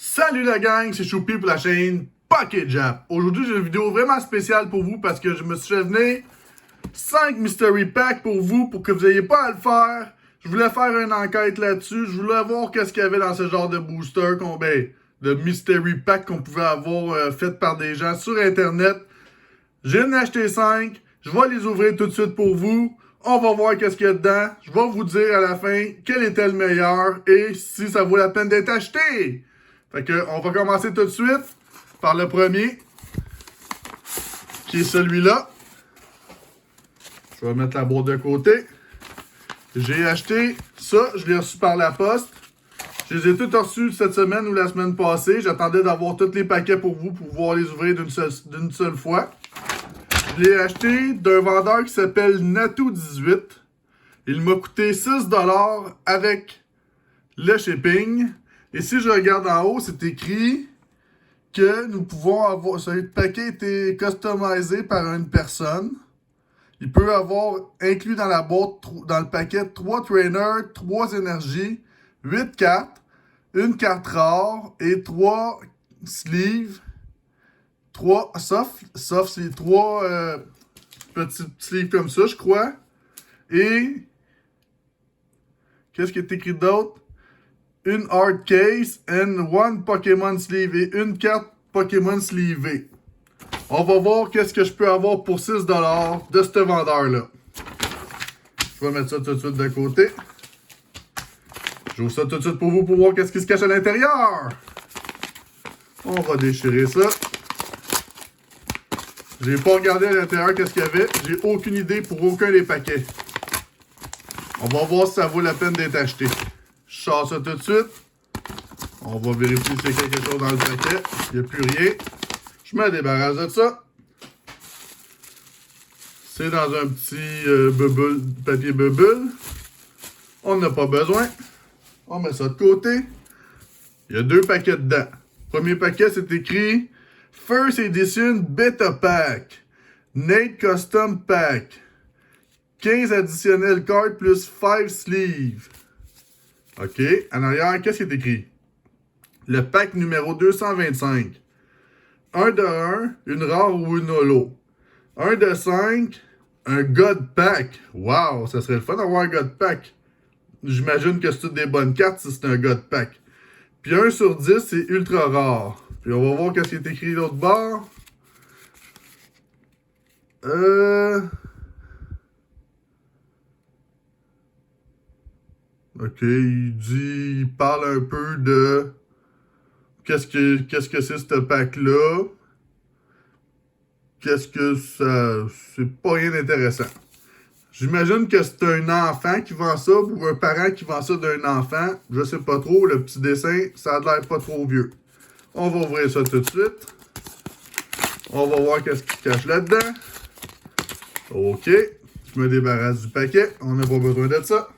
Salut la gang, c'est Choupi pour la chaîne Pocket Jap. Aujourd'hui, j'ai une vidéo vraiment spéciale pour vous parce que je me suis fait venir 5 Mystery Packs pour vous, pour que vous n'ayez pas à le faire. Je voulais faire une enquête là-dessus. Je voulais voir qu'est-ce qu'il y avait dans ce genre de booster, de Mystery Pack qu'on pouvait avoir fait par des gens sur Internet. J'ai acheté 5. Je vais les ouvrir tout de suite pour vous. On va voir qu'est-ce qu'il y a dedans. Je vais vous dire à la fin quel était le meilleur et si ça vaut la peine d'être acheté. Fait que, on va commencer tout de suite par le premier, qui est celui-là. Je vais mettre la boîte de côté. J'ai acheté ça, je l'ai reçu par la poste. Je les ai tous reçus cette semaine ou la semaine passée. J'attendais d'avoir tous les paquets pour vous, pour pouvoir les ouvrir d'une seule fois. Je l'ai acheté d'un vendeur qui s'appelle Natou18. Il m'a coûté 6$ avec le shipping. Et si je regarde en haut, c'est écrit que nous pouvons avoir... Ce paquet a été customisé par une personne. Il peut avoir inclus dans la boîte, dans le paquet, 3 trainers, 3 énergies, 8 cartes, une carte rare et 3 sleeves. 3 soft c'est 3 petits sleeves comme ça, je crois. Et qu'est-ce qui est écrit d'autre? Une hard case and one Pokémon sleeve et une carte Pokémon sleevée. On va voir qu'est-ce que je peux avoir pour 6$ de ce vendeur-là. Je vais mettre ça tout de suite de côté. J'ouvre ça tout de suite pour vous pour voir qu'est-ce qui se cache à l'intérieur. On va déchirer ça. J'ai pas regardé à l'intérieur qu'est-ce qu'il y avait. J'ai aucune idée pour aucun des paquets. On va voir si ça vaut la peine d'être acheté. Je sors ça tout de suite. On va vérifier s'il y a quelque chose dans le paquet. Il n'y a plus rien. Je me débarrasse de ça. C'est dans un petit papier bubble. On n'a pas besoin. On met ça de côté. Il y a 2 paquets dedans. Premier paquet, c'est écrit First Edition Beta Pack. Nate Custom Pack. 15 additionnels cards plus 5 sleeves. OK. En arrière, qu'est-ce qui est écrit? Le pack numéro 225. 1 de 1, une rare ou une holo. 1 de 5, un God Pack. Wow, ça serait le fun d'avoir un God Pack. J'imagine que c'est toutes des bonnes cartes si c'est un God Pack. Puis 1 sur 10, c'est ultra rare. Puis on va voir qu'est-ce qui est écrit de l'autre bord. OK, il parle un peu de qu'est-ce que c'est ce pack-là. Qu'est-ce que ça... C'est pas rien d'intéressant. J'imagine que c'est un enfant qui vend ça ou un parent qui vend ça d'un enfant. Je sais pas trop. Le petit dessin, ça a l'air pas trop vieux. On va ouvrir ça tout de suite. On va voir qu'est-ce qui se cache là-dedans. OK. Je me débarrasse du paquet. On n'a pas besoin de ça.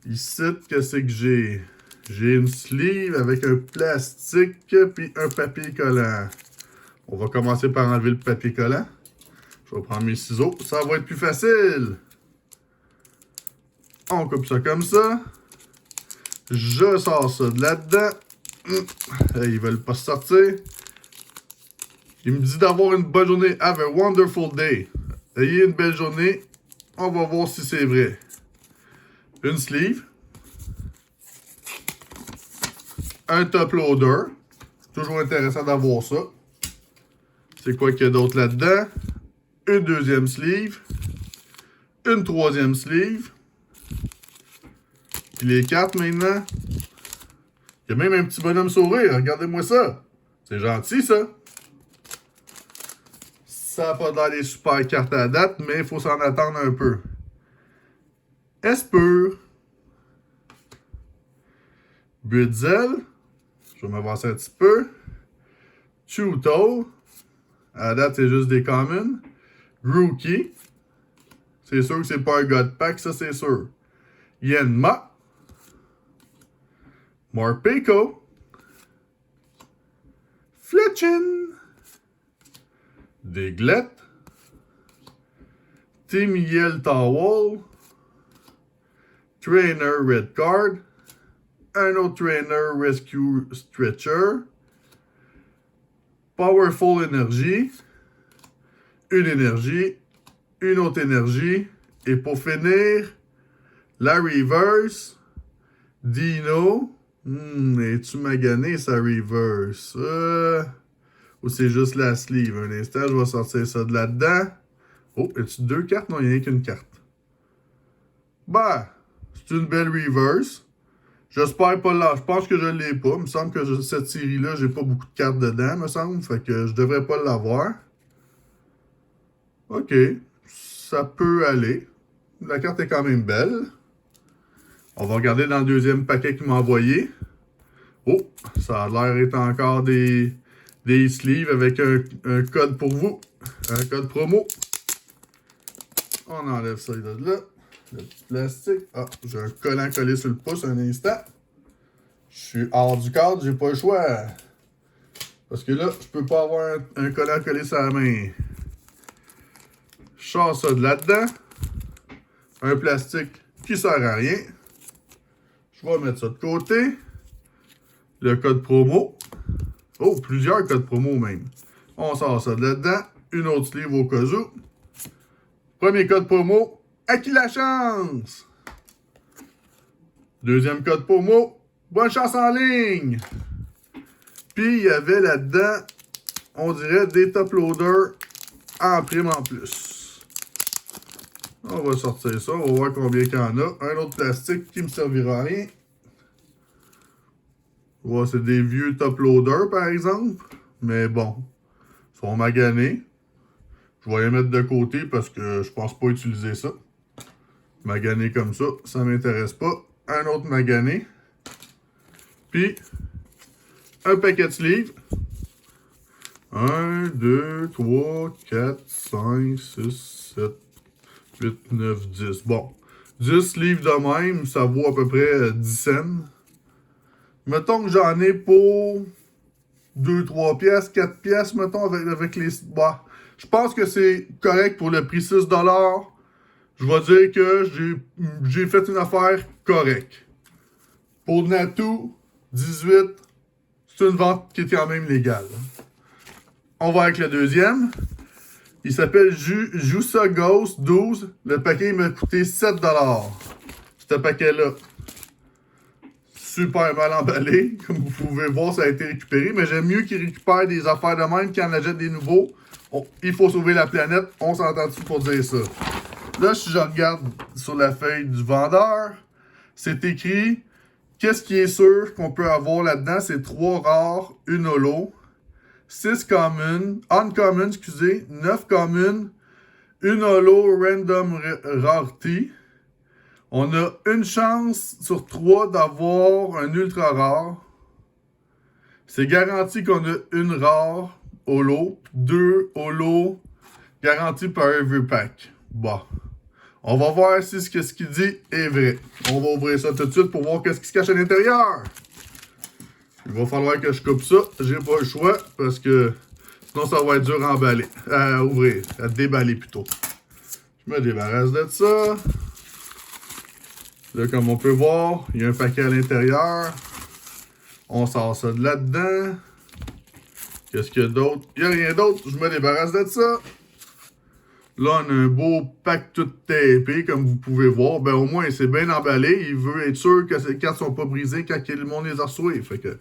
Ici, qu'est-ce que j'ai? J'ai une sleeve avec un plastique puis un papier collant. On va commencer par enlever le papier collant. Je vais prendre mes ciseaux. Ça va être plus facile. On coupe ça comme ça. Je sors ça de là-dedans. Ils veulent pas sortir. Il me dit d'avoir une bonne journée. Have a wonderful day. Ayez une belle journée. On va voir si c'est vrai. Une sleeve. Un top loader. Toujours intéressant d'avoir ça. C'est quoi qu'il y a d'autre là-dedans? Une deuxième sleeve. Une troisième sleeve. Puis les cartes maintenant. Il y a même un petit bonhomme sourire. Regardez-moi ça. C'est gentil ça. Ça n'a pas l'air des super cartes à date, mais il faut s'en attendre un peu. Espur. Butzel. Je vais m'avancer un petit peu. Chuto. À date, c'est juste des commons. Rookie. C'est sûr que c'est pas un God Pack, ça c'est sûr. Yenma. Morpeko. Fletchin. Diglett. Timiel Towel. Trainer Red Card. un autre Trainer Rescue Stretcher, Powerful Energy, une autre énergie, et pour finir, la Reverse, Dino. Es-tu magané sa Reverse? Ou c'est juste la sleeve? Un instant, je vais sortir ça de là-dedans. Oh, as-tu deux cartes? Non, il n'y a rien qu'une carte. Bah, c'est une belle Reverse. J'espère pas là. Je pense que je l'ai pas. Il me semble que cette série-là, j'ai pas beaucoup de cartes dedans, me semble. Fait que je devrais pas l'avoir. Ok. Ça peut aller. La carte est quand même belle. On va regarder dans le deuxième paquet qu'il m'a envoyé. Oh, ça a l'air d'être encore des sleeves avec un code pour vous. Un code promo. On enlève ça de là. Le petit plastique. Ah, j'ai un collant collé sur le pouce un instant. Je suis hors du cadre, j'ai pas le choix. Parce que là, je peux pas avoir un collant collé sur la main. Je sors ça de là-dedans. Un plastique qui sert à rien. Je vais mettre ça de côté. Le code promo. Oh, plusieurs codes promo même. On sort ça de là-dedans. Une autre sleeve au cas où. Premier code promo. À qui la chance? Deuxième code promo. Bonne chance en ligne. Puis il y avait là-dedans, on dirait des top loaders en prime en plus. On va sortir ça. On va voir combien il y en a. Un autre plastique qui me servira à rien. Ouais, c'est des vieux top loaders, par exemple. Mais bon, ils sont maganés. Je vais les mettre de côté parce que je pense pas utiliser ça. Magané comme ça m'intéresse pas. Un autre magané. Puis, un paquet de sleeves. 1, 2, 3, 4, 5, 6, 7, 8, 9, 10. Bon, 10 sleeves de même, ça vaut à peu près 10 cents. Mettons que j'en ai pour 2, 3 pièces, 4 pièces, mettons, avec les... Bah, je pense que c'est correct pour le prix 6 $. Je vais dire que j'ai fait une affaire correcte. Pour Natu, 18, c'est une vente qui est quand même légale. On va avec le deuxième. Il s'appelle Jusa Ghost 12. Le paquet m'a coûté 7 $. Ce paquet-là. Super mal emballé. Comme vous pouvez voir, ça a été récupéré. Mais j'aime mieux qu'ils récupèrent des affaires de même qu'ils en achètent des nouveaux. Il faut sauver la planète. On s'entend-tu pour dire ça? Là, si je regarde sur la feuille du vendeur, c'est écrit qu'est-ce qui est sûr qu'on peut avoir là-dedans? C'est 3 rares, une holo, 6 communes, uncommon, excusez, 9 communes, une holo random rarity. On a une chance sur 3 d'avoir un ultra rare. C'est garanti qu'on a une rare holo, 2 holo, garanti par every pack. Bon. On va voir si ce qu'il dit est vrai. On va ouvrir ça tout de suite pour voir qu'est-ce qui se cache à l'intérieur. Il va falloir que je coupe ça. J'ai pas le choix parce que sinon ça va être dur à emballer. À ouvrir. À déballer plutôt. Je me débarrasse de ça. Là, comme on peut voir, il y a un paquet à l'intérieur. On sort ça de là-dedans. Qu'est-ce qu'il y a d'autre? Il n'y a rien d'autre. Je me débarrasse de ça. Là, on a un beau pack tout tapé, comme vous pouvez voir. Ben, au moins, c'est bien emballé. Il veut être sûr que ces cartes sont pas brisées quand le monde les a reçues. Fait que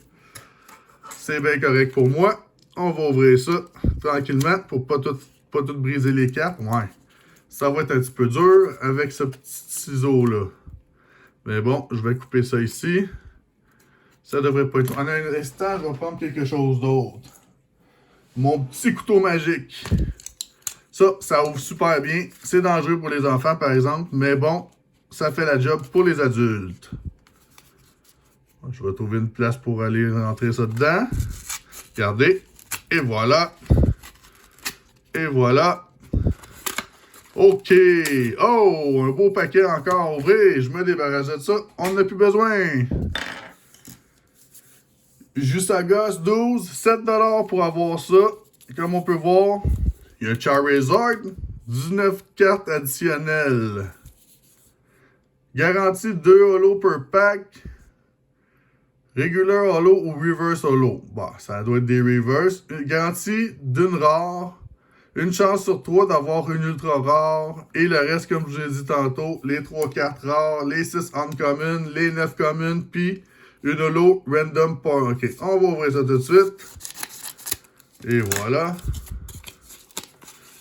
c'est bien correct pour moi. On va ouvrir ça tranquillement pour pas tout briser les cartes. Ouais. Ça va être un petit peu dur avec ce petit ciseau-là. Mais bon, je vais couper ça ici. Ça devrait pas être... En un instant, je vais prendre quelque chose d'autre. Mon petit couteau magique. Ça ouvre super bien. C'est dangereux pour les enfants, par exemple. Mais bon, ça fait la job pour les adultes. Je vais trouver une place pour aller rentrer ça dedans. Regardez. Et voilà. Et voilà. OK. Oh, un beau paquet encore à ouvrir. Je me débarrasse de ça. On n'a plus besoin. Jusa Ghost 12. 7 $ pour avoir ça. Comme on peut voir, il y a un Charizard. 19 cartes additionnelles. Garantie 2 holos per pack. Regular holo ou reverse holo. Bon, ça doit être des reverse. Une garantie d'une rare. Une chance sur 3 d'avoir une ultra rare. Et le reste, comme je vous ai dit tantôt, les 3 cartes rares, les 6 uncommon, les 9 common, puis une holo random point. Ok, on va ouvrir ça tout de suite. Et voilà.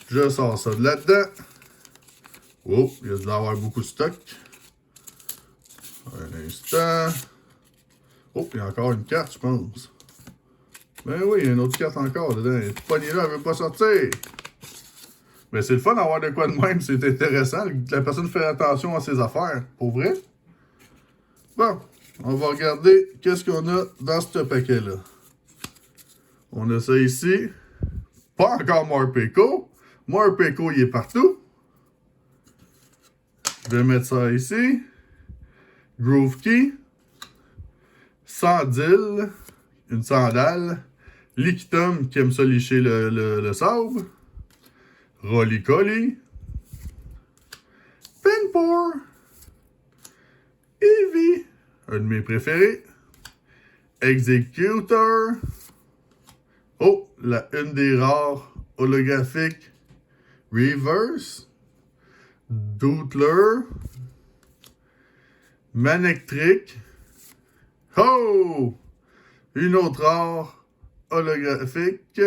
Je sors ça de là-dedans. Oh, il y a dû avoir beaucoup de stock. Un instant. Oh, il y a encore une carte, je pense. Ben oui, il y a une autre carte encore dedans. Cette poignée-là, elle veut pas sortir. Mais c'est le fun d'avoir de quoi de même, c'est intéressant. La personne fait attention à ses affaires. Pour vrai? Bon, on va regarder qu'est-ce qu'on a dans ce paquet-là. On a ça ici. Pas encore Morpeko. Morpeko, il est partout. Je vais mettre ça ici. Groove Key. Sandile. Une sandale. Liquitum qui aime ça licher le sable. Roly-Coly. Penpour. Eevee. Un de mes préférés. Executor. Oh, une des rares holographiques. Reverse. Doodler. Manectric. Oh! Une autre rare holographique.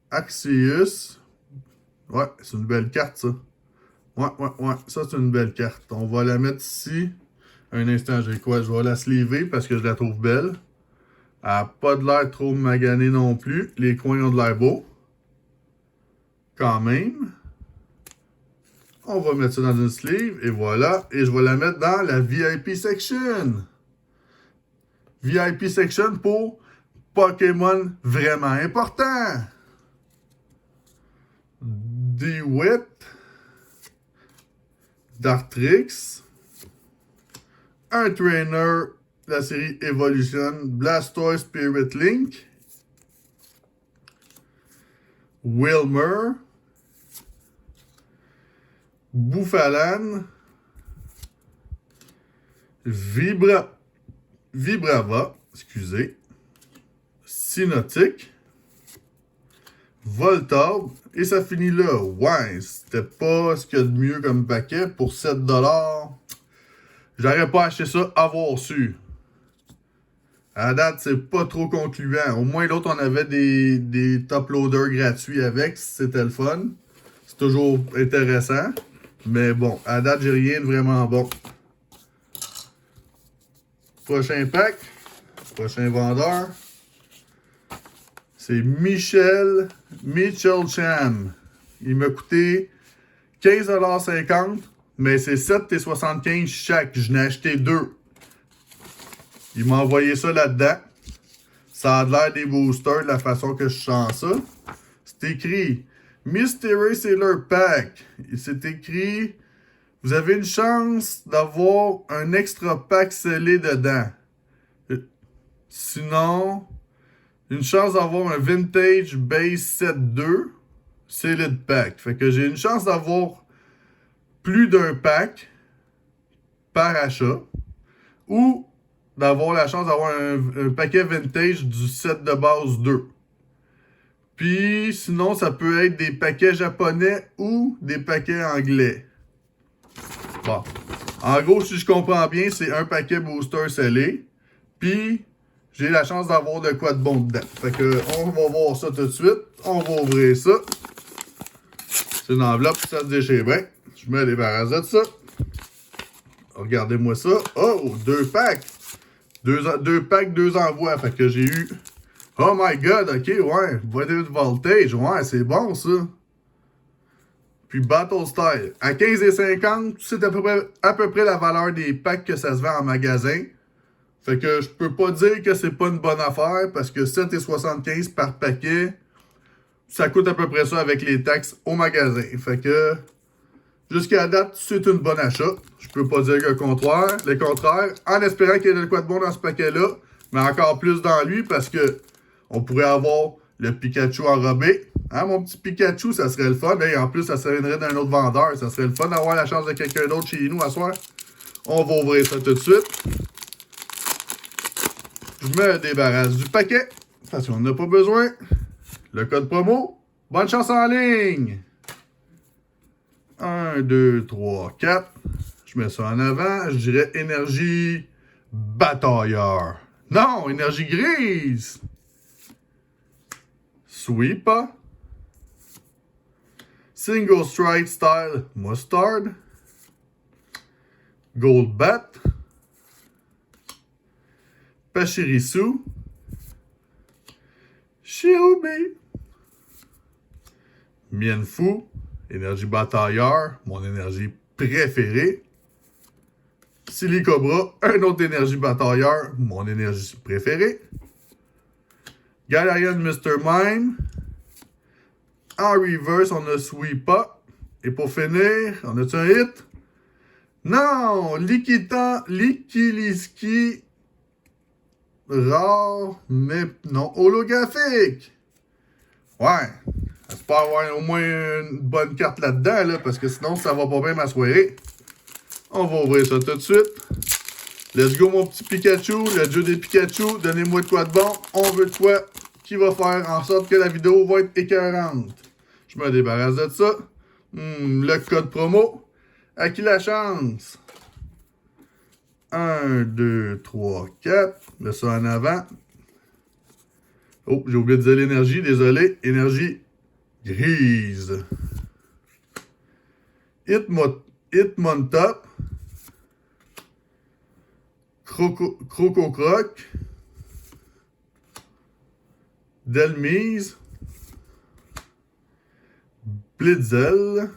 Arceus. Ouais, c'est une belle carte, ça. Ouais. Ça, c'est une belle carte. On va la mettre ici. Un instant, j'ai quoi? Je vais la sleever parce que je la trouve belle. Elle n'a pas de l'air trop maganée non plus. Les coins ont de l'air beaux. Quand même. On va mettre ça dans une sleeve. Et voilà. Et je vais la mettre dans la VIP section. VIP section pour Pokémon vraiment important. DeWitt. Dartrix. Un trainer de la série Evolution. Blastoise Spirit Link. Wilmer. Bouffalan. Vibrava. Excusez. Synotique. Voltorb. Et ça finit là. Ouais, c'était pas ce qu'il y a de mieux comme paquet. Pour 7$. J'aurais pas acheté ça avoir su. À date, c'est pas trop concluant. Au moins, l'autre, on avait des top loaders gratuits avec. C'était le fun. C'est toujours intéressant. Mais bon, à date, j'ai rien de vraiment bon. Prochain pack. Prochain vendeur. C'est Mitchell Cham. Il m'a coûté 15,50$. Mais c'est 7,75$ chaque. Je n'ai acheté 2. Il m'a envoyé ça là-dedans. Ça a l'air des boosters de la façon que je sens ça. C'est écrit Mystery Sailor Pack. C'est écrit vous avez une chance d'avoir un extra pack scellé dedans. Sinon, une chance d'avoir un Vintage Base Set 2 Sealed Pack. Fait que j'ai une chance d'avoir plus d'un pack par achat ou d'avoir la chance d'avoir un paquet vintage du set de base 2. Puis sinon, ça peut être des paquets japonais ou des paquets anglais. Bon. En gros, si je comprends bien, c'est un paquet booster scellé. Puis j'ai la chance d'avoir de quoi de bon dedans. Fait que on va voir ça tout de suite. On va ouvrir ça. C'est une enveloppe, ça se déchire bien. Je me débarrasse de ça. Regardez-moi ça. Oh, 2 packs. 2 packs, 2 envois. Fait que j'ai eu... Oh my god, ok, ouais. Voided Voltage, ouais, c'est bon ça. Puis Battle Style. À 15,50$, c'est à peu près la valeur des packs que ça se vend en magasin. Fait que je peux pas dire que c'est pas une bonne affaire parce que 7,75$ par paquet, ça coûte à peu près ça avec les taxes au magasin. Fait que jusqu'à la date, c'est une bonne achat. Je peux pas dire le contraire. En espérant qu'il y ait de quoi de bon dans ce paquet-là, mais encore plus dans lui parce que on pourrait avoir le Pikachu enrobé. Hein, mon petit Pikachu, ça serait le fun. Et en plus, ça viendrait d'un autre vendeur. Ça serait le fun d'avoir la chance de quelqu'un d'autre chez nous à soir. On va ouvrir ça tout de suite. Je me débarrasse du paquet, parce qu'on n'a pas besoin. Le code promo. Bonne chance en ligne! 1, 2, 3, 4. Je mets ça en avant. Je dirais énergie batailleur. Non, énergie grise. Sweeper. Single Strike Style Mustard. Gold Bat. Pachirisu. Shirobi. Mienfou. Énergie batailleur. Mon énergie préférée. Silicobra. Un autre énergie batailleur. Mon énergie préférée. Galarian Mr. Mime. En reverse, on a Sweeper. Et pour finir, on a-tu un hit? Non! Likiliski. Rare, mais non holographique. Ouais. J'espère avoir au moins une bonne carte là-dedans, là, parce que sinon, ça va pas bien ma soirée. On va ouvrir ça tout de suite. Let's go, mon petit Pikachu. Le jeu des Pikachu. Donnez-moi de quoi de bon. On veut de quoi qui va faire en sorte que la vidéo va être écœurante. Je me débarrasse de ça. Le code promo. À qui la chance? 1, 2, 3, 4. Mets ça en avant. Oh, j'ai oublié de dire l'énergie. Désolé. Énergie grise. Hitmontop. Crococroc. Delmise. Blitzel.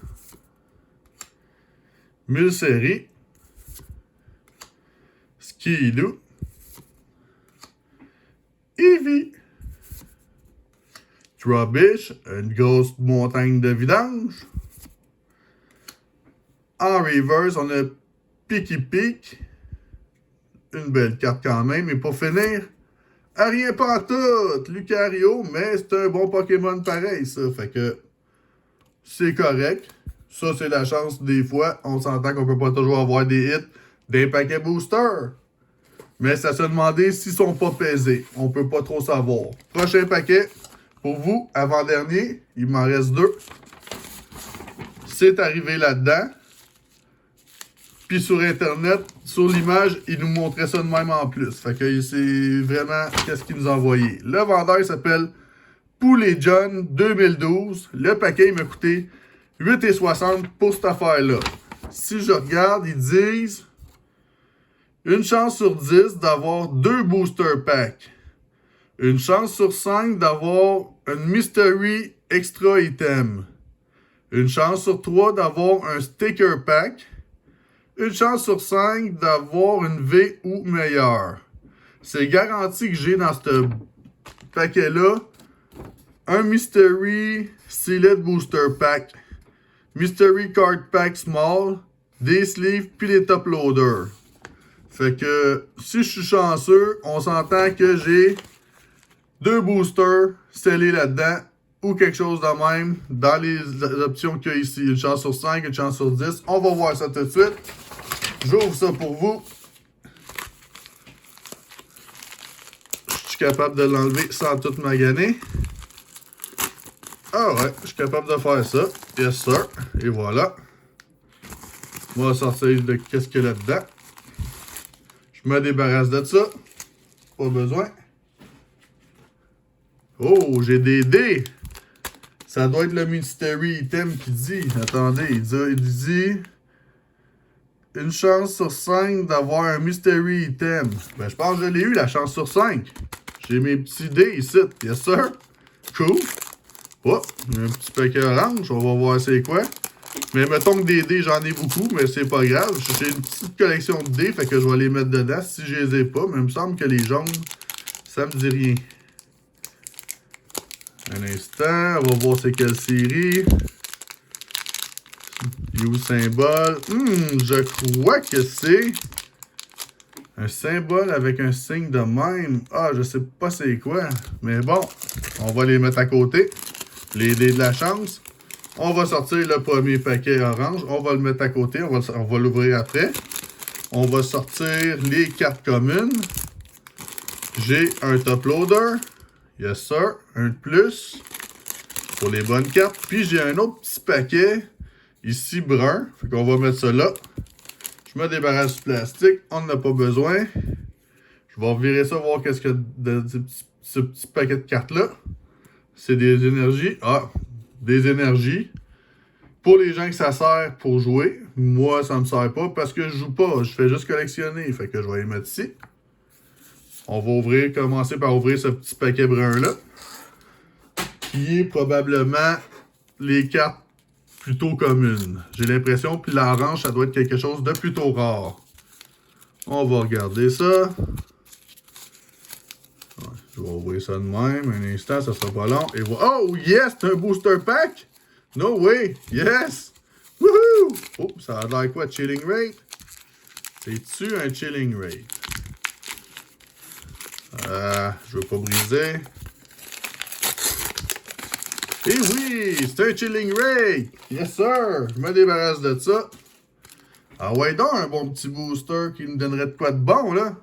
Mulseri. Skidoo. Eevee. Trubbish, une grosse montagne de vidange. En reverse, on a Picky Peak. Une belle carte quand même. Et pour finir, rien pas tout. Lucario, mais c'est un bon Pokémon pareil, ça. Fait que c'est correct. Ça, c'est la chance des fois. On s'entend qu'on peut pas toujours avoir des hits des paquets boosters. Mais ça se demandait s'ils sont pas pesés. On peut pas trop savoir. Prochain paquet. Pour vous, avant-dernier, il m'en reste 2. C'est arrivé là-dedans. Puis sur Internet, sur l'image, il nous montrait ça de même en plus. Fait que c'est vraiment qu'est-ce qu'il nous a envoyé. Le vendeur s'appelle Poulet John 2012. Le paquet, il m'a coûté 8,60 pour cette affaire-là. Si je regarde, ils disent une chance sur 10 d'avoir 2 booster packs. Une chance sur 5 d'avoir un Mystery Extra Item. Une chance sur 3 d'avoir un Sticker Pack. Une chance sur 5 d'avoir une V ou meilleure. C'est garanti que j'ai dans ce paquet-là un Mystery Sealed Booster Pack. Mystery Card Pack Small. Des sleeves puis des top loaders. Fait que si je suis chanceux, on s'entend que j'ai 2 boosters scellés là-dedans ou quelque chose de même dans les options qu'il y a ici. Une chance sur 5, une chance sur 10. On va voir ça tout de suite. J'ouvre ça pour vous. Je suis capable de l'enlever sans tout maganer. Ah ouais, je suis capable de faire ça. Yes sir. Et voilà. On va sortir de qu'est-ce qu'il y a là-dedans. Je me débarrasse de ça. Pas besoin. Oh, j'ai des dés. Ça doit être le Mystery Item qui dit. Attendez, il dit une chance sur 5 d'avoir un Mystery Item. Ben, je pense que je l'ai eu, la chance sur 5. J'ai mes petits dés ici. Yes, sir. Cool. Oh, un petit paquet orange. On va voir c'est quoi. Mais mettons que des dés, j'en ai beaucoup, mais c'est pas grave. J'ai une petite collection de dés, fait que je vais les mettre dedans si je les ai pas. Mais il me semble que les jaunes, ça me dit rien. Un instant, on va voir c'est quelle série. You symbole. Je crois que c'est un symbole avec un signe de même. Ah, je sais pas c'est quoi. Mais bon, on va les mettre à côté. Les dés de la chance. On va sortir le premier paquet orange. On va le mettre à côté. On va l'ouvrir après. On va sortir les cartes communes. J'ai un top loader. Yes sir. Un de plus. Pour les bonnes cartes. Puis j'ai un autre petit paquet. Ici brun. Fait qu'on va mettre ça là. Je me débarrasse du plastique. On n'en a pas besoin. Je vais revirer ça, voir qu'est-ce que de ce petit paquet de cartes-là. C'est des énergies. Ah, des énergies. Pour les gens que ça sert pour jouer. Moi, ça me sert pas parce que je joue pas. Je fais juste collectionner. Fait que je vais les mettre ici. On va commencer par ouvrir ce petit paquet brun-là. Qui est probablement les cartes plutôt communes. J'ai l'impression que l'orange, ça doit être quelque chose de plutôt rare. On va regarder ça. Je vais ouvrir ça de même. Un instant, ça sera pas long. Et voilà. Oh, yes! C'est un booster pack! No way! Yes! Woohoo! Oh, ça a l'air quoi? Chilling rate? C'est-tu un chilling rate? Je veux pas briser. Et oui! C'est un chilling rate! Yes, sir! Je me débarrasse de ça. Ah ouais, donc, un bon petit booster qui me donnerait de quoi de bon, là.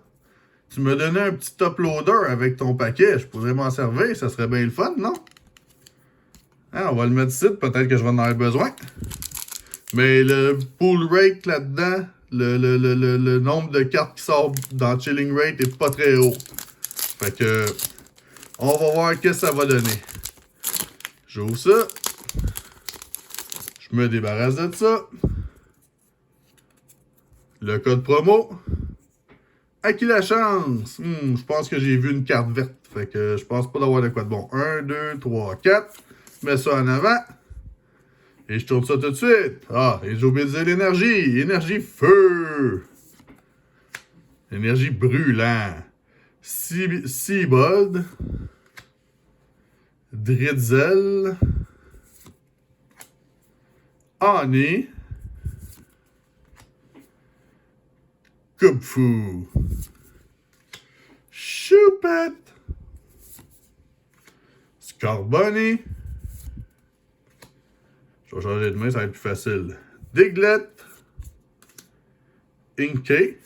Tu me donnais un petit top loader avec ton paquet. Je pourrais m'en servir. Ça serait bien le fun, non? Hein, on va le mettre ici. Peut-être que je vais en avoir besoin. Mais le pull rate là-dedans, le nombre de cartes qui sortent dans Chilling Rate est pas très haut. Fait que, on va voir qu'est-ce que ça va donner. J'ouvre ça. Je me débarrasse de ça. Le code promo. À qui la chance? Je pense que j'ai vu une carte verte. Fait que je pense pas d'avoir de quoi de bon. 1, 2, 3, 4. Je mets ça en avant. Et je tourne ça tout de suite. Ah, et j'ai oublié de dire l'énergie. Énergie feu. Énergie brûlant. Seabud. Dritzel. Honey. Kubfu. Choupette. Scorbunny. Je vais changer de main, ça va être plus facile. Diglett. Inkay.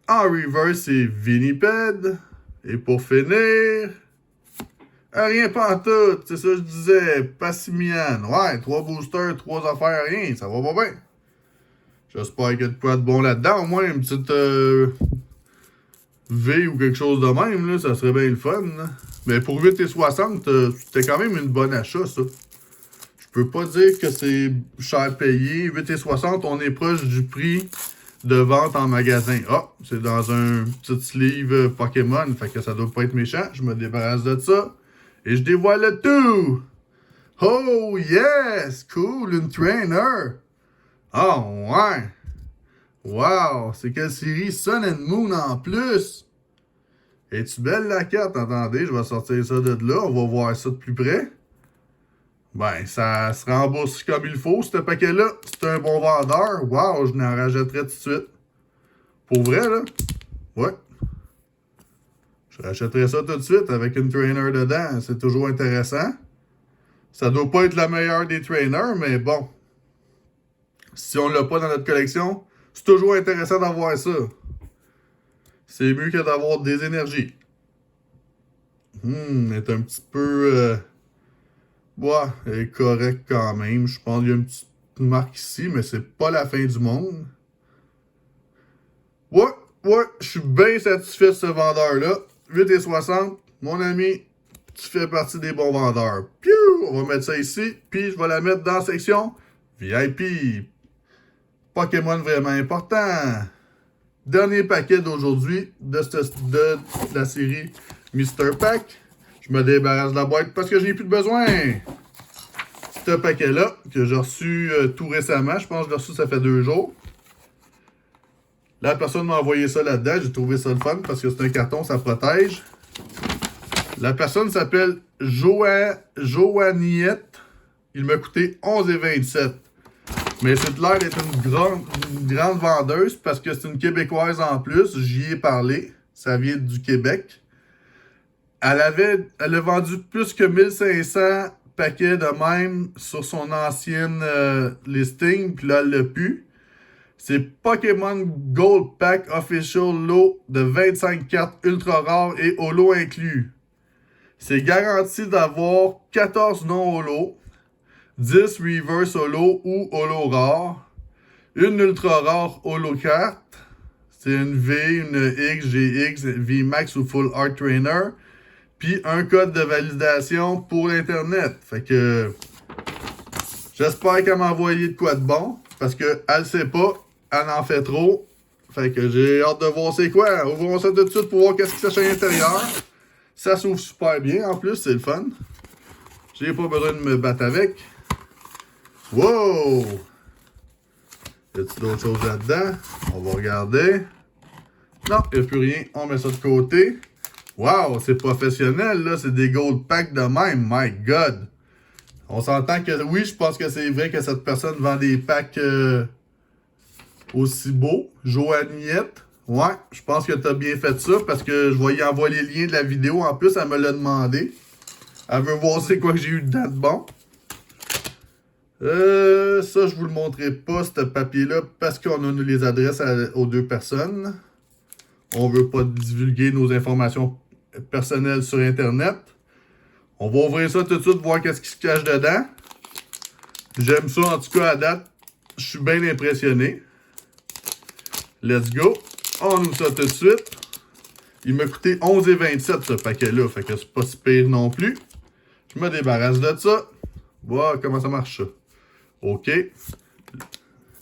En reverse, c'est Viniped. Et pour finir, rien pantoute, c'est ça que je disais. Passimian. Ouais, 3 boosters, 3 affaires, rien. Ça va pas bien. J'espère qu'il y a de quoi de bon là-dedans. Au moins, une petite V ou quelque chose de même, là, ça serait bien le fun. Là. Mais pour 8,60, c'était quand même une bonne achat, ça. Je peux pas dire que c'est cher payé. 8,60, on est proche du prix de vente en magasin. Ah, c'est dans un petit sleeve Pokémon, fait que ça doit pas être méchant. Je me débarrasse de ça. Et je dévoile le tout. Oh, yes! Cool, une trainer. Oh, ouais. Wow, c'est quelle série? Sun and Moon en plus. Es-tu belle la carte? Attendez, je vais sortir ça de là. On va voir ça de plus près. Ben, ça se rembourse comme il faut, ce paquet-là. C'est un bon vendeur. Wow, je n'en rachèterai tout de suite. Pour vrai, là? Ouais. Je rachèterai ça tout de suite avec une trainer dedans. C'est toujours intéressant. Ça doit pas être la meilleure des trainers, mais bon. Si on l'a pas dans notre collection, c'est toujours intéressant d'avoir ça. C'est mieux que d'avoir des énergies. Elle est un petit peu... Ouais, elle est correcte quand même. Je pense qu'il y a une petite marque ici, mais c'est pas la fin du monde. Ouais, je suis bien satisfait de ce vendeur-là. 8,60, mon ami, tu fais partie des bons vendeurs. Piou! On va mettre ça ici, puis je vais la mettre dans la section VIP. Pokémon vraiment important. Dernier paquet d'aujourd'hui de la série Mr. Pack. Je me débarrasse de la boîte parce que je n'ai plus de besoin. Ce paquet-là, que j'ai reçu tout récemment, je pense que je l'ai reçu ça fait 2 jours. La personne m'a envoyé ça là-dedans, j'ai trouvé ça le fun parce que c'est un carton, ça protège. La personne s'appelle Joanniette. Il m'a coûté 11,27. Mais c'est l'air d'être une grande vendeuse parce que c'est une Québécoise en plus. J'y ai parlé. Ça vient du Québec. Elle a vendu plus que 1500 paquets de même sur son ancienne listing. Puis là, elle l'a pu. C'est Pokémon Gold Pack Official Lot de 25 cartes ultra rares et holo inclus. C'est garanti d'avoir 14 non-holo, 10 reverse holo ou holo rare, une ultra rare holo carte, c'est une V, une X, GX, VMAX ou Full Art Trainer, puis un code de validation pour l'Internet. Fait que j'espère qu'elle m'a envoyé de quoi de bon, parce qu'elle sait pas, elle en fait trop. Fait que j'ai hâte de voir c'est quoi. Ouvrons ça tout de suite pour voir qu'est-ce qui s'achète à l'intérieur. Ça s'ouvre super bien, en plus, c'est le fun. J'ai pas besoin de me battre avec. Wow! Y a-t-il d'autres choses là-dedans? On va regarder. Non, il n'y a plus rien. On met ça de côté. Wow, c'est professionnel, là. C'est des gold packs de même. My God! On s'entend que, oui, je pense que c'est vrai que cette personne vend des packs aussi beaux. Joannette. Ouais, je pense que tu as bien fait ça parce que je vais y envoyer les liens de la vidéo. En plus, elle me l'a demandé. Elle veut voir c'est quoi que j'ai eu dedans de bon. Ça, je vous le montrerai pas, ce papier-là, parce qu'on a les adresses aux deux personnes. On veut pas divulguer nos informations personnelles sur Internet. On va ouvrir ça tout de suite, voir qu'est-ce qui se cache dedans. J'aime ça, en tout cas, à date. Je suis bien impressionné. Let's go. On ouvre ça tout de suite. Il m'a coûté 11,27 ce paquet-là, fait que c'est pas si pire non plus. Je me débarrasse de ça. Voilà comment ça marche ça. OK.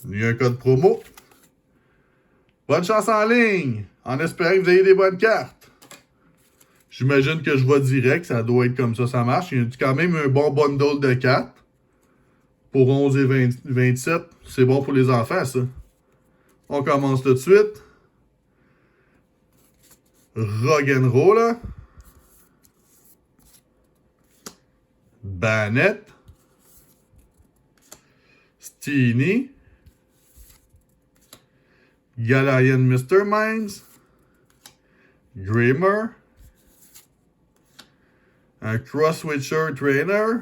Il y a un code promo. Bonne chance en ligne, en espérant que vous ayez des bonnes cartes. J'imagine que je vais direct, ça doit être comme ça marche. Il y a quand même un bon bundle de cartes. Pour 11,27, c'est bon pour les enfants, ça. On commence tout de suite. Rock'n'Roll, là. Banette. Steenie. Galarian Mr. Minds. Grimmer. Un Cross-Switcher Trainer.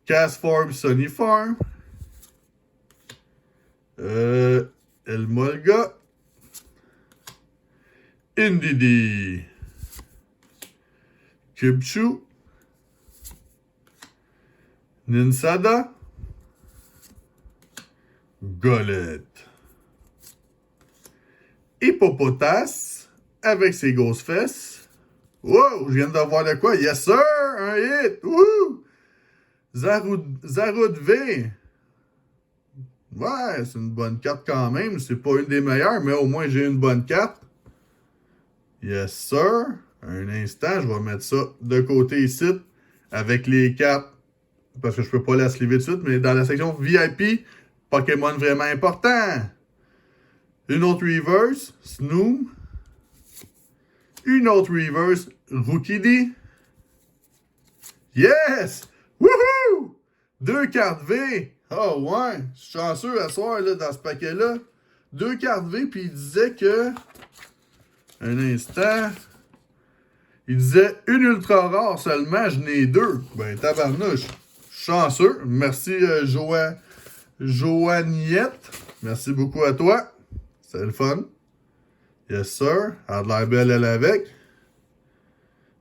Castform Sunny Farm. Elmolga. Indeedee. Cubchoo. Ninsada. Golette. Hippopotas avec ses grosses fesses. Wow, je viens de voir de quoi. Yes sir, un hit. Wouh! Zaroud V. Ouais, c'est une bonne carte quand même. C'est pas une des meilleures, mais au moins j'ai une bonne carte. Yes sir. Un instant, je vais mettre ça de côté ici avec les cartes. Parce que je peux pas la sliver tout de suite, mais dans la section VIP, Pokémon vraiment important. Une autre reverse, Snoom. Une autre reverse, Rookidee. Yes! Wouhou! 2 cartes V. Oh ouais, je suis chanceux à soir là, dans ce paquet-là. 2 cartes V, puis il disait que... Un instant... Il disait une ultra rare seulement, je n'ai 2. Ben tabarnouche. Chanceux. Merci Joannette. Merci beaucoup à toi. C'est le fun. Yes sir. Elle a de l'air belle elle avec.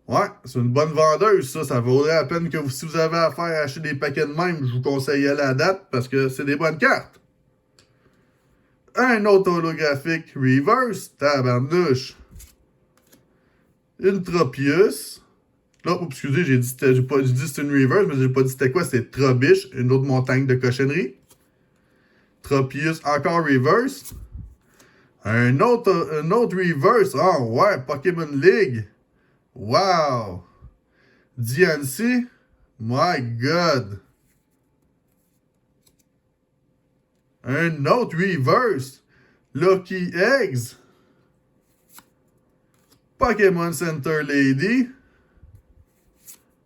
Ouais, c'est une bonne vendeuse ça. Ça vaudrait la peine que si vous avez affaire à acheter des paquets de même, je vous conseille à la date parce que c'est des bonnes cartes. Un autre holographique reverse. Tabarnouche. Une Tropius. Là, excusez, j'ai dit que c'était une reverse, mais j'ai pas dit c'était quoi, c'était Trobiche, une autre montagne de cochonnerie. Tropius, encore reverse. Un autre reverse. Oh ouais, Pokémon League. Wow. DNC. My God. Un autre reverse. Lucky Eggs. Pokémon Center Lady.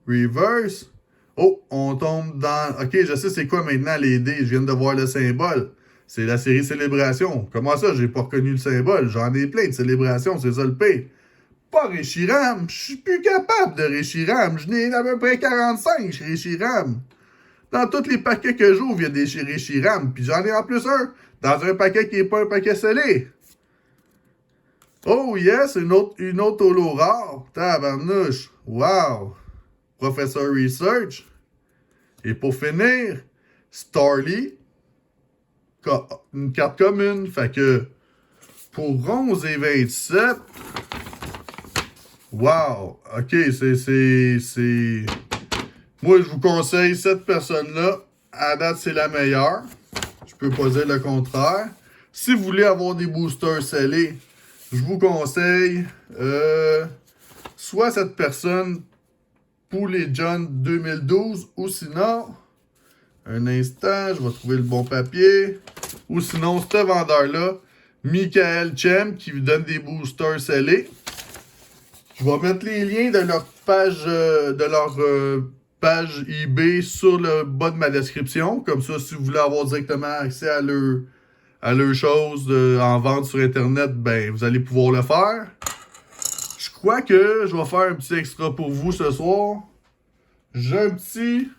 Reverse. Oh, on tombe dans... Ok, je sais c'est quoi maintenant les dés. Je viens de voir le symbole. C'est la série Célébration. Comment ça, j'ai pas reconnu le symbole? J'en ai plein de célébrations, c'est ça le pire. Pas Reshiram. Je suis plus capable de Reshiram. Je n'ai à peu près 45 Reshiram. Dans tous les paquets que j'ouvre, il y a des Reshiram. Puis j'en ai en plus un dans un paquet qui n'est pas un paquet scellé. Oh yes, une autre holo rare. Tabarnouche. Wow. Professor Research. Et pour finir, Starly. Une carte commune. Fait que pour 11 et 27. Wow. Ok, c'est. Moi, je vous conseille cette personne-là. À date, c'est la meilleure. Je peux pas dire le contraire. Si vous voulez avoir des boosters scellés, je vous conseille soit cette personne pour les John 2012 ou sinon, un instant, je vais trouver le bon papier. Ou sinon, ce vendeur-là, Michael Chem, qui vous donne des boosters scellés. Je vais mettre les liens de leur page eBay sur le bas de ma description. Comme ça, si vous voulez avoir directement accès à leurs choses en vente sur Internet, ben vous allez pouvoir le faire. Je crois que je vais faire un petit extra pour vous ce soir. J'ai un petit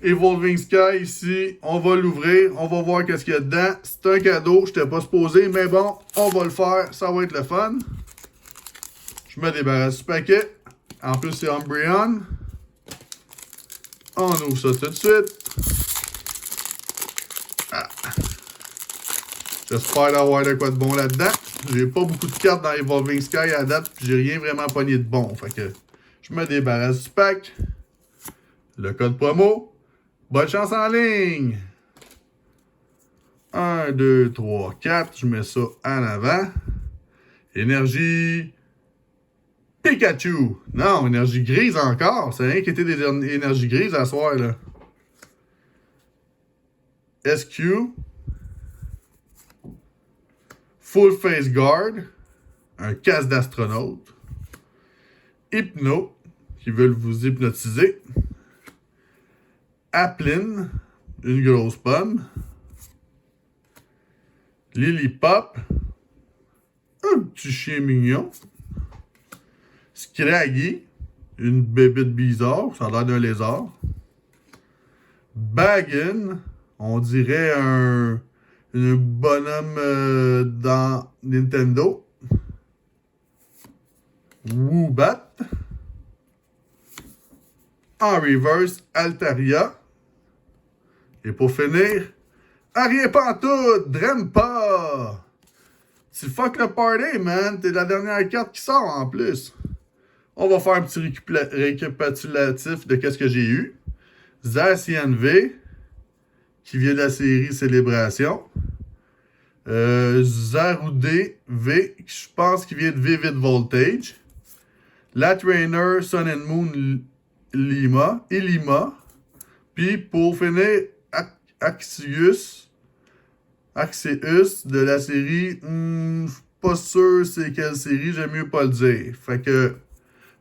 Evolving Sky ici. On va l'ouvrir. On va voir qu'est-ce qu'il y a dedans. C'est un cadeau. Je n'étais pas supposé, mais bon, on va le faire. Ça va être le fun. Je me débarrasse du paquet. En plus, c'est Umbreon. On ouvre ça tout de suite. Ah. J'espère avoir de quoi de bon là-dedans. J'ai pas beaucoup de cartes dans Evolving Sky à date, puis j'ai rien vraiment pogné de bon. Fait que je me débarrasse du pack. Le code promo. Bonne chance en ligne! 1, 2, 3, 4. Je mets ça en avant. Énergie Pikachu. Non, énergie grise encore. C'est rien qui était des énergies grises à soir, là. SQ. Full Face Guard. Un casque d'astronaute. Hypno. Qui veulent vous hypnotiser. Applin. Une grosse pomme. Lilipop. Un petit chien mignon. Scraggy, une bébite bizarre, ça a l'air d'un lézard. Baggin, on dirait un bonhomme dans Nintendo. Woobat. En reverse, Altaria. Et pour finir, rien pantoute, Drempa. Tu fuck le party, man. T'es la dernière carte qui sort en plus. On va faire un petit récapitulatif de qu'est-ce que j'ai eu. Zacian V, qui vient de la série Célébration. Zarude V, je pense qu'il vient de Vivid Voltage. La Trainer Sun and Moon Lima. Puis pour finir, Axius de la série. Pas sûr c'est quelle série, j'aime mieux pas le dire. Fait que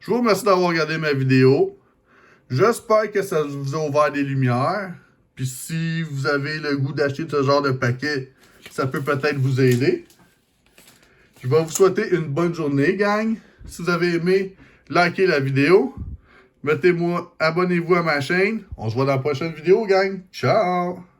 je vous remercie d'avoir regardé ma vidéo. J'espère que ça vous a ouvert des lumières. Puis si vous avez le goût d'acheter ce genre de paquet, ça peut peut-être vous aider. Je vais vous souhaiter une bonne journée, gang. Si vous avez aimé, likez la vidéo. Abonnez-vous à ma chaîne. On se voit dans la prochaine vidéo, gang. Ciao!